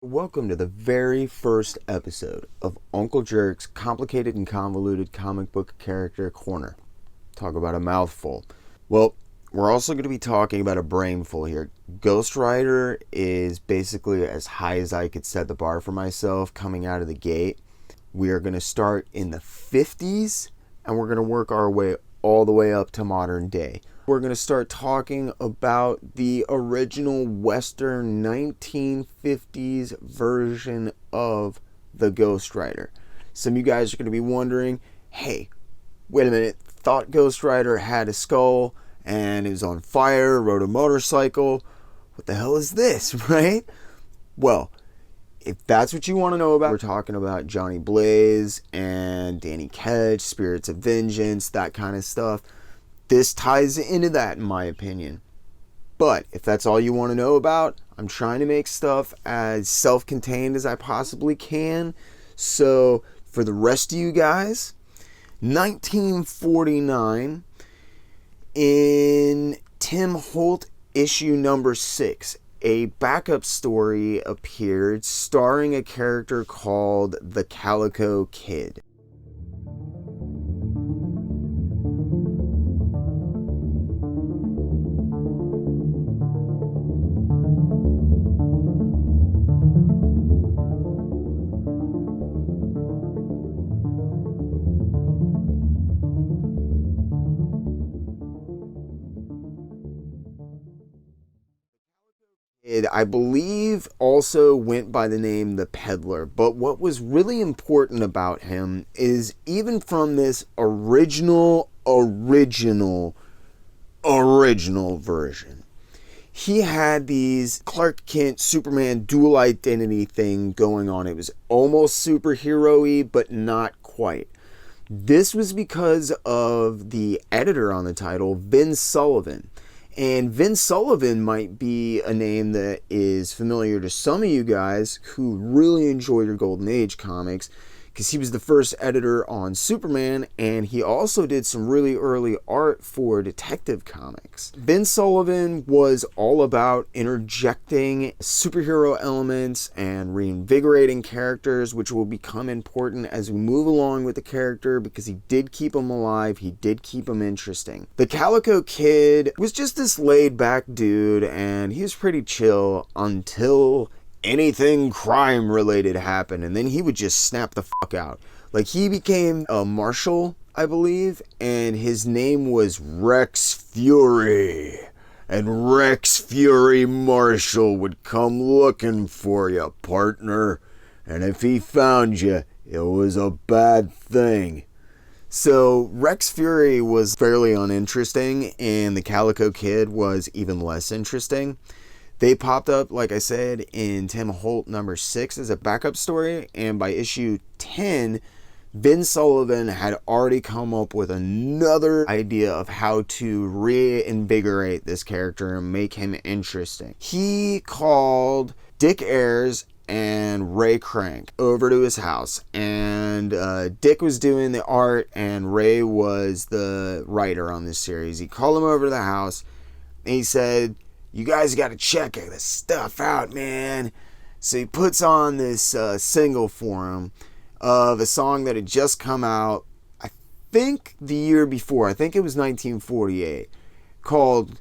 Welcome to the very first episode of Uncle Jerk's Complicated and Convoluted Comic Book Character Corner. Talk about a mouthful. Well, we're also going to be talking about a brainful here. Ghost Rider is basically as high as I could set the bar for myself coming out of the gate. We are going to start in the 50s and we're going to work our way all the way up to modern day. We're going to start talking about the original Western 1950s version of the Ghost Rider. Some of you guys are going to be wondering, hey, wait a minute, thought Ghost Rider had a skull and is on fire, rode a motorcycle. What the hell is this, right? Well, if that's what you want to know about, we're talking about Johnny Blaze and Danny Ketch, Spirits of Vengeance, that kind of stuff. This ties into that, in my opinion. But if that's all you want to know about, I'm trying to make stuff as self-contained as I possibly can. So for the rest of you guys, 1949, in Tim Holt issue number 6, a backup story appeared starring a character called the Calico Kid. I believe also went by the name the Peddler, but what was really important about him is even from this original version, he had these Clark Kent Superman dual identity thing going on. It was almost superhero-y, but not quite. This was because of the editor on the title, Vin Sullivan. And Vin Sullivan might be a name that is familiar to some of you guys who really enjoy your Golden Age comics, because he was the first editor on Superman, and he also did some really early art for Detective Comics. Vin Sullivan was all about interjecting superhero elements and reinvigorating characters, which will become important as we move along with the character, because he did keep them alive, he did keep them interesting. The Calico Kid was just this laid-back dude, and he was pretty chill until anything crime related happened, and then he would just snap the fuck out. Like, he became a marshal, I believe, and his name was Rex Fury. And Rex Fury Marshal would come looking for you, partner. And if he found you, it was a bad thing. So Rex Fury was fairly uninteresting, and the Calico Kid was even less interesting. They popped up, like I said, in Tim Holt number 6 as a backup story, and by issue 10, Vin Sullivan had already come up with another idea of how to reinvigorate this character and make him interesting. He called Dick Ayers and Ray Crank over to his house, and Dick was doing the art and Ray was the writer on this series. He called him over to the house and he said, "You guys got to check this stuff out, man." So he puts on this single for him of a song that had just come out, I think the year before. I think it was 1948, called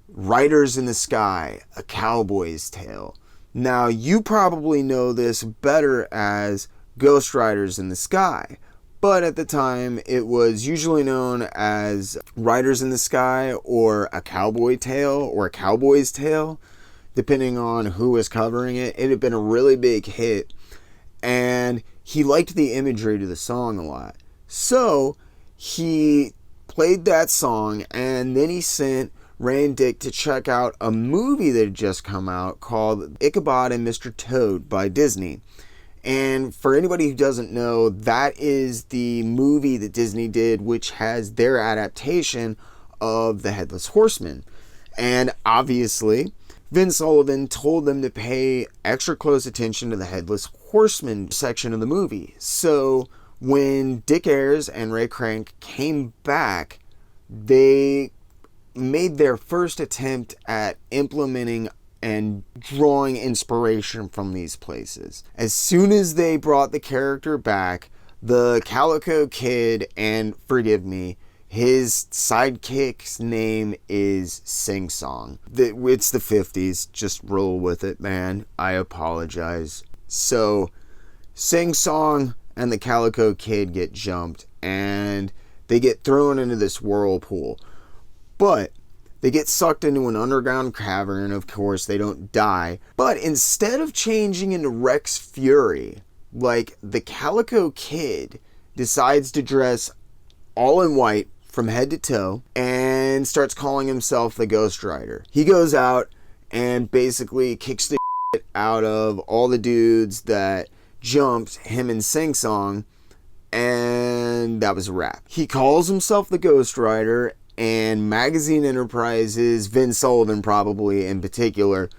Riders in the Sky, A Cowboy's Tale. Now, you probably know this better as Ghost Riders in the Sky, but at the time it was usually known as Riders in the Sky or A Cowboy Tale or A Cowboy's Tale, depending on who was covering it. It had been a really big hit, and he liked the imagery to the song a lot. So he played that song, and then he sent Ray and Dick to check out a movie that had just come out called Ichabod and Mr. Toad by Disney. And for anybody who doesn't know, that is the movie that Disney did, which has their adaptation of The Headless Horseman. And obviously, Vin Sullivan told them to pay extra close attention to the Headless Horseman section of the movie. So when Dick Ayers and Ray Crank came back, they made their first attempt at implementing and drawing inspiration from these places. As soon as they brought the character back, the Calico Kid, and forgive me, his sidekick's name is Sing Song. It's the 50s. Just roll with it, man. I apologize. So, Sing Song and the Calico Kid get jumped, and they get thrown into this whirlpool. But they get sucked into an underground cavern. Of course, they don't die. But instead of changing into Rex Fury, like, the Calico Kid decides to dress all in white from head to toe and starts calling himself the Ghost Rider. He goes out and basically kicks the shit out of all the dudes that jumped him and Sing Song, and that was a wrap. He calls himself the Ghost Rider, and Magazine Enterprises, Vince Sullivan probably in particular,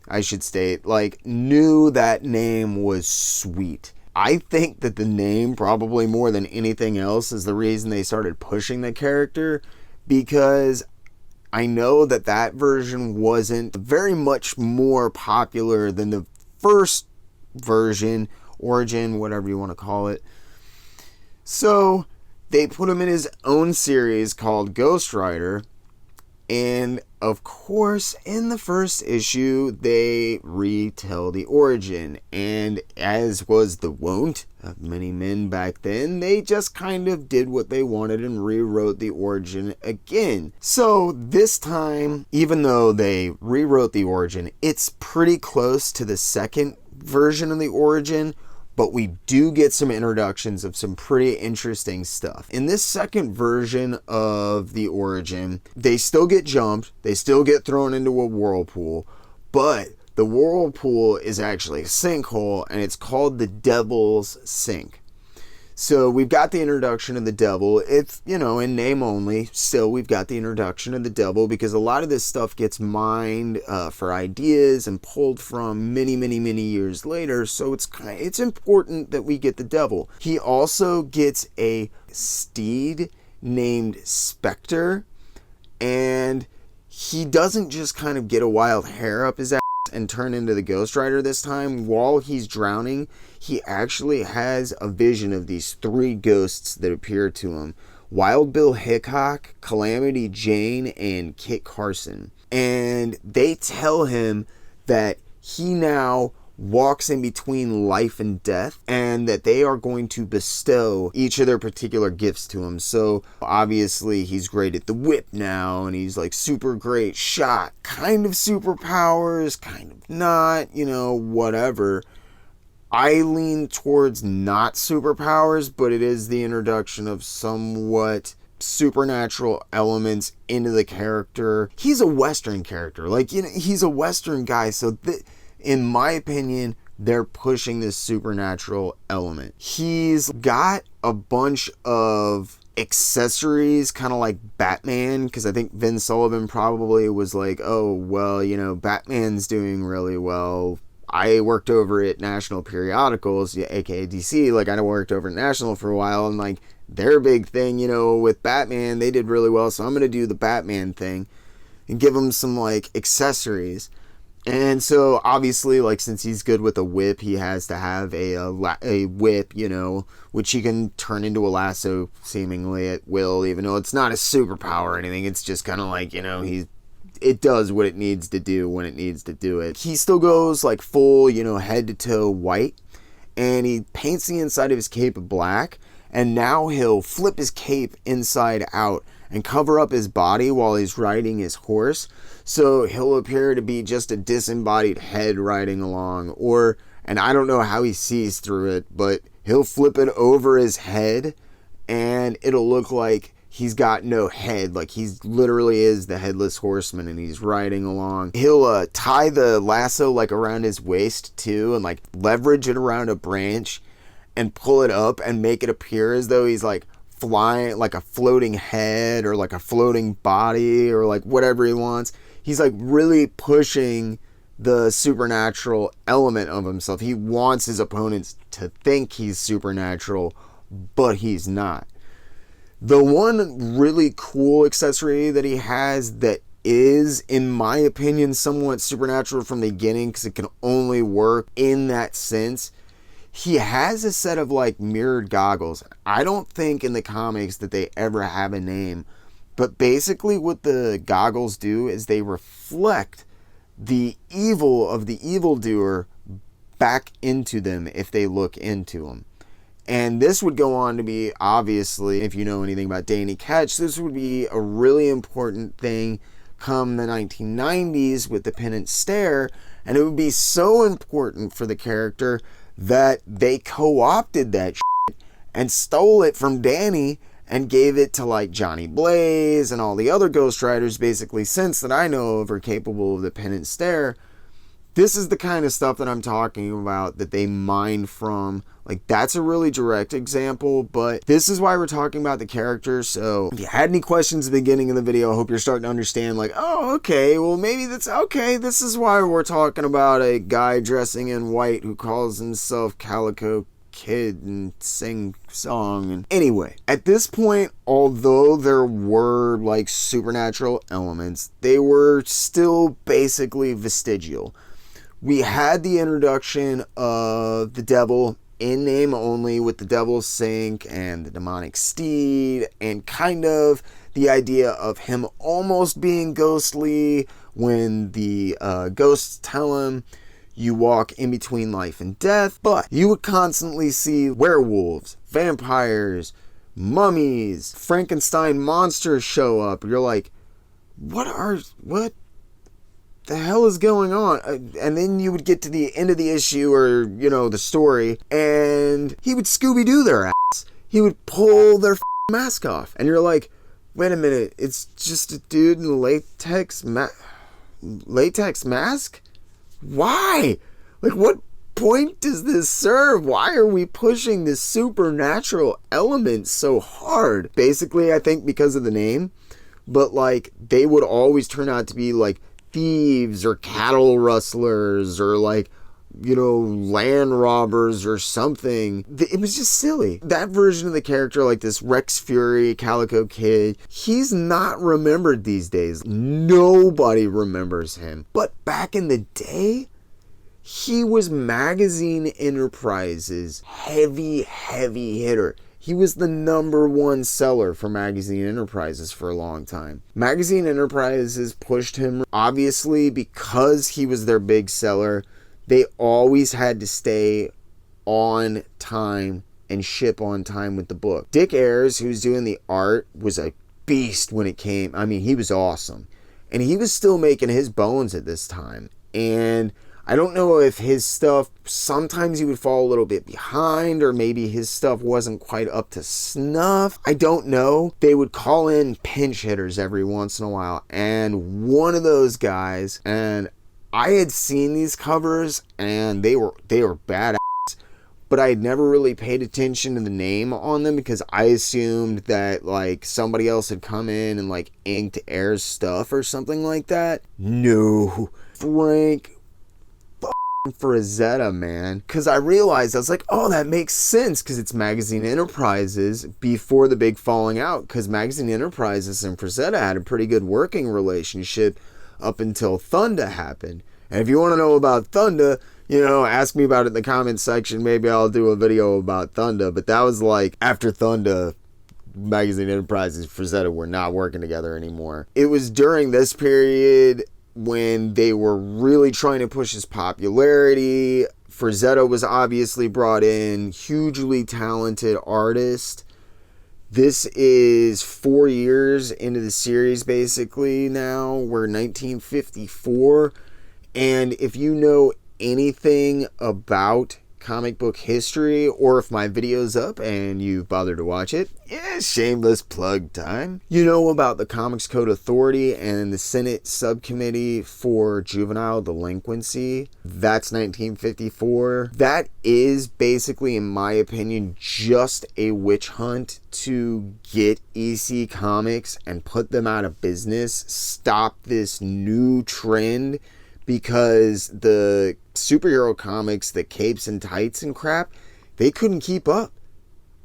I should state, like, knew that name was sweet. I think that the name, probably more than anything else, is the reason they started pushing the character, because I know that that version wasn't very much more popular than the first version, origin, whatever you want to call it. So they put him in his own series called Ghost Rider, and of course, in the first issue, they retell the origin, and as was the wont of many men back then, they just kind of did what they wanted and rewrote the origin again. So this time, even though they rewrote the origin, it's pretty close to the second version of the origin, but we do get some introductions of some pretty interesting stuff. In this second version of the origin, they still get jumped, they still get thrown into a whirlpool, but the whirlpool is actually a sinkhole, and it's called the Devil's Sink. So we've got the introduction of the devil. It's, in name only. Still, we've got the introduction of the devil, because a lot of this stuff gets mined for ideas and pulled from many, many, many years later. So it's important that we get the devil. He also gets a steed named Spectre, and he doesn't just kind of get a wild hair up his ass and turn into the Ghost Rider this time. While he's drowning, he actually has a vision of these three ghosts that appear to him: Wild Bill Hickok, Calamity Jane, and Kit Carson. And they tell him that he now walks in between life and death, and that they are going to bestow each of their particular gifts to him. So obviously he's great at the whip now, and he's like super great shot, kind of superpowers, kind of not, whatever. I lean towards not superpowers, but it is the introduction of somewhat supernatural elements into the character. He's a Western character, he's a Western guy, so in my opinion, they're pushing this supernatural element. He's got a bunch of accessories, kind of like Batman, because I think Vince Sullivan probably was like, oh, well, Batman's doing really well. I worked over at National Periodicals, aka DC, I worked over at National for a while, and their big thing, with Batman, they did really well, so I'm going to do the Batman thing and give him some, accessories. And so, obviously, since he's good with a whip, he has to have a whip, which he can turn into a lasso, seemingly, at will, even though it's not a superpower or anything. It's just kind of it does what it needs to do when it needs to do it. He still goes, full, head to toe white, and he paints the inside of his cape black, and now he'll flip his cape inside out and cover up his body while he's riding his horse, so he'll appear to be just a disembodied head riding along, and I don't know how he sees through it, but he'll flip it over his head, and it'll look like he's got no head, he literally is the headless horseman, and he's riding along. He'll tie the lasso around his waist too, and leverage it around a branch and pull it up and make it appear as though he's flying, a floating head or a floating body or whatever he wants. He's really pushing the supernatural element of himself. He wants his opponents to think he's supernatural, but he's not. The one really cool accessory that he has that is, in my opinion, somewhat supernatural from the beginning, because it can only work in that sense. He has a set of like mirrored goggles. I don't think in the comics that they ever have a name, but basically what the goggles do is they reflect the evil of the evildoer back into them if they look into them. And this would go on to be, obviously, if you know anything about Danny Ketch, this would be a really important thing come the 1990s with the Penance Stare, and it would be so important for the character that they co-opted that shit and stole it from Danny and gave it to like Johnny Blaze and all the other Ghost Riders basically since that I know of are capable of the Penance Stare. This is the kind of stuff that I'm talking about that they mine from. Like, that's a really direct example, but this is why we're talking about the character. So if you had any questions at the beginning of the video, I hope you're starting to understand, like, oh, okay, well, maybe that's okay. This is why we're talking about a guy dressing in white who calls himself Calico Kid and sing song. And anyway, at this point, although there were like supernatural elements, they were still basically vestigial. We had the introduction of the devil in name only with the devil's sink and the demonic steed, and kind of the idea of him almost being ghostly when the ghosts tell him you walk in between life and death. But you would constantly see werewolves, vampires, mummies, Frankenstein monsters show up. You're like, what the hell is going on? And then you would get to the end of the issue, or the story, and he would Scooby-Doo their ass. He would pull their mask off, and you're like, wait a minute, it's just a dude in a latex mask? Why? Like, what point does this serve? Why are we pushing this supernatural element so hard? Basically, I think because of the name, but like, they would always turn out to be like thieves or cattle rustlers or like, land robbers or something. It was just silly. That version of the character, like this Rex Fury, Calico Kid, he's not remembered these days. Nobody remembers him. But back in the day, he was Magazine Enterprises' heavy hitter. He was the #1 seller for Magazine Enterprises for a long time. Magazine Enterprises pushed him, obviously, because he was their big seller. They always had to stay on time and ship on time with the book. Dick Ayers, who's doing the art, was a beast when it came. I mean, he was awesome. And he was still making his bones at this time. And I don't know if his stuff, sometimes he would fall a little bit behind, or maybe his stuff wasn't quite up to snuff. I don't know. They would call in pinch hitters every once in a while, and one of those guys, and I had seen these covers, and they were badass, but I had never really paid attention to the name on them because I assumed that like somebody else had come in and like inked Ayers stuff or something like that. No, Frank Frazetta, man. Because I realized, I was like, oh, that makes sense, because it's Magazine Enterprises before the big falling out, because Magazine Enterprises and Frazetta had a pretty good working relationship up until Thunder happened. And if you want to know about Thunder, ask me about it in the comments section. Maybe I'll do a video about Thunder. But that was like after Thunder, Magazine Enterprises and Frazetta were not working together anymore. It was during this period when they were really trying to push his popularity. Frazetta was obviously brought in, hugely talented artist. This is 4 years into the series basically now. We're 1954. And if you know anything about comic book history, or if my video's up and you've bothered to watch it, shameless plug time. You know about the Comics Code Authority and the Senate Subcommittee for Juvenile Delinquency. That's 1954. That is basically, in my opinion, just a witch hunt to get EC Comics and put them out of business, stop this new trend, because the superhero comics, the capes and tights and crap, they couldn't keep up.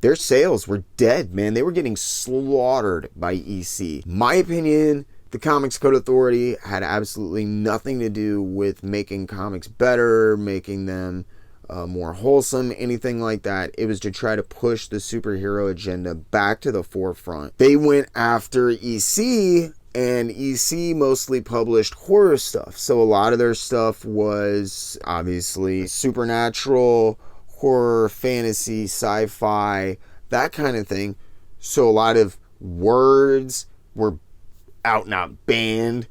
Their sales were dead, man. They were getting slaughtered by EC. My opinion, The Comics Code Authority had absolutely nothing to do with making comics better, making them more wholesome, anything like that. It was to try to push the superhero agenda back to the forefront. They went after EC, and EC mostly published horror stuff. So a lot of their stuff was obviously supernatural, horror, fantasy, sci-fi, that kind of thing. So a lot of words were out and out banned.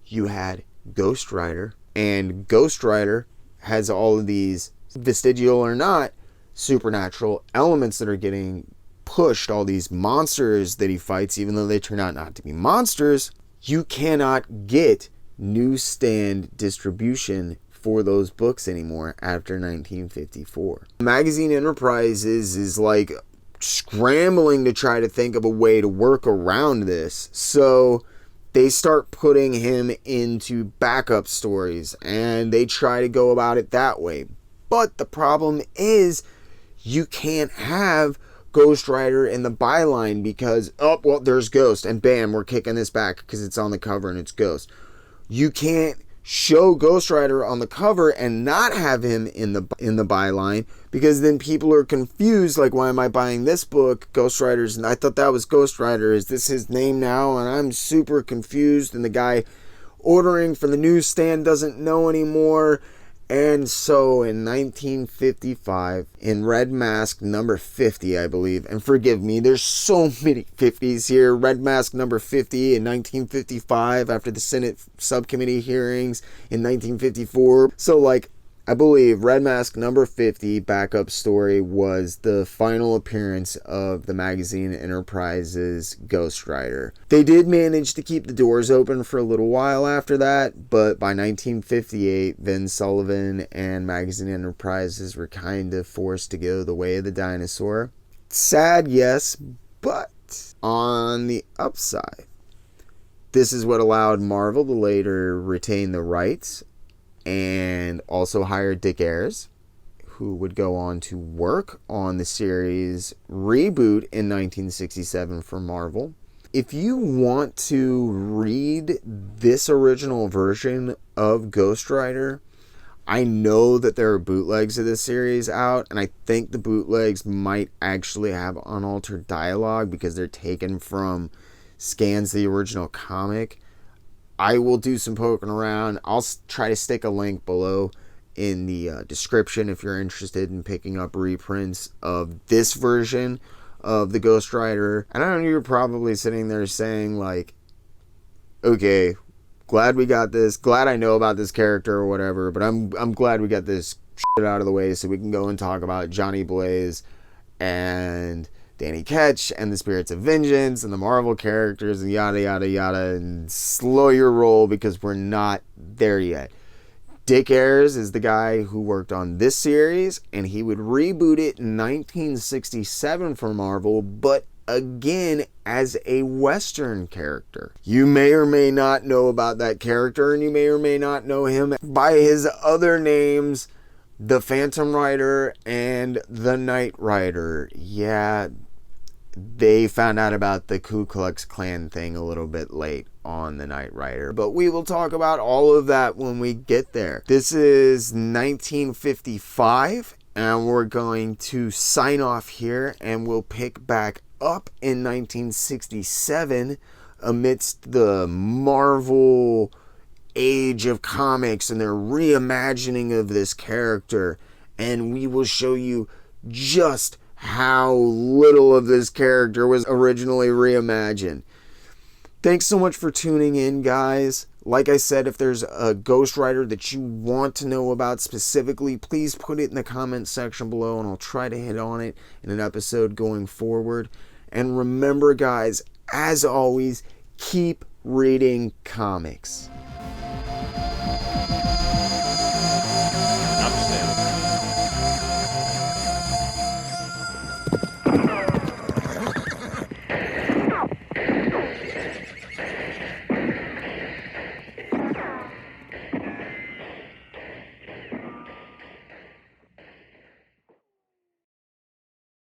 You had Ghost Rider, and Ghost Rider has all of these vestigial or not supernatural elements that are getting pushed, all these monsters that he fights, even though they turn out not to be monsters. You cannot get newsstand distribution for those books anymore after 1954. Magazine Enterprises is like scrambling to try to think of a way to work around this. So they start putting him into backup stories, and they try to go about it that way. But the problem is, you can't have Ghost Rider in the byline because, oh, well, there's Ghost, and bam, we're kicking this back because it's on the cover and it's Ghost. You can't show Ghost Rider on the cover and not have him in the byline, because then people are confused, like, why am I buying this book? Ghost Rider's, and I thought that was Ghost Rider. Is this his name now? And I'm super confused, and the guy ordering from the newsstand doesn't know anymore. And so in 1955, in Red Mask number 50, I believe, and forgive me, there's so many 50s here. Red Mask number 50 in 1955 after the Senate subcommittee hearings in 1954. So, like, I believe Red Mask number 50 backup story was the final appearance of the Magazine Enterprises Ghost Rider. They did manage to keep the doors open for a little while after that, but by 1958, then Sullivan and Magazine Enterprises were kind of forced to go the way of the dinosaur. Sad, yes, but on the upside, this is what allowed Marvel to later retain the rights and also hired Dick Ayers, who would go on to work on the series reboot in 1967 for Marvel. If you want to read this original version of Ghost Rider, I know that there are bootlegs of this series out, and I think the bootlegs might actually have unaltered dialogue because they're taken from scans of the original comic. I will do some poking around. I'll try to stick a link below in the description if you're interested in picking up reprints of this version of the Ghost Rider. And I know you're probably sitting there saying, like, okay, glad we got this. Glad I know about this character or whatever. But I'm glad we got this shit out of the way so we can go and talk about Johnny Blaze and Danny Ketch and the Spirits of Vengeance and the Marvel characters and yada yada yada, and slow your roll because we're not there yet. Dick Ayers is the guy who worked on this series, and he would reboot it in 1967 for Marvel, but again as a Western character. You may or may not know about that character, and you may or may not know him by his other names, the Phantom Rider and the Knight Rider. Yeah, they found out about the Ku Klux Klan thing a little bit late on the Knight Rider, but we will talk about all of that when we get there. This is 1955, and we're going to sign off here, and we'll pick back up in 1967 amidst the Marvel age of comics and their reimagining of this character, and we will show you just how little of this character was originally reimagined. Thanks so much for tuning in, guys. Like I said, if there's a Ghost Rider that you want to know about specifically, please put it in the comment section below, and I'll try to hit on it in an episode going forward. And remember, guys, as always, keep reading comics.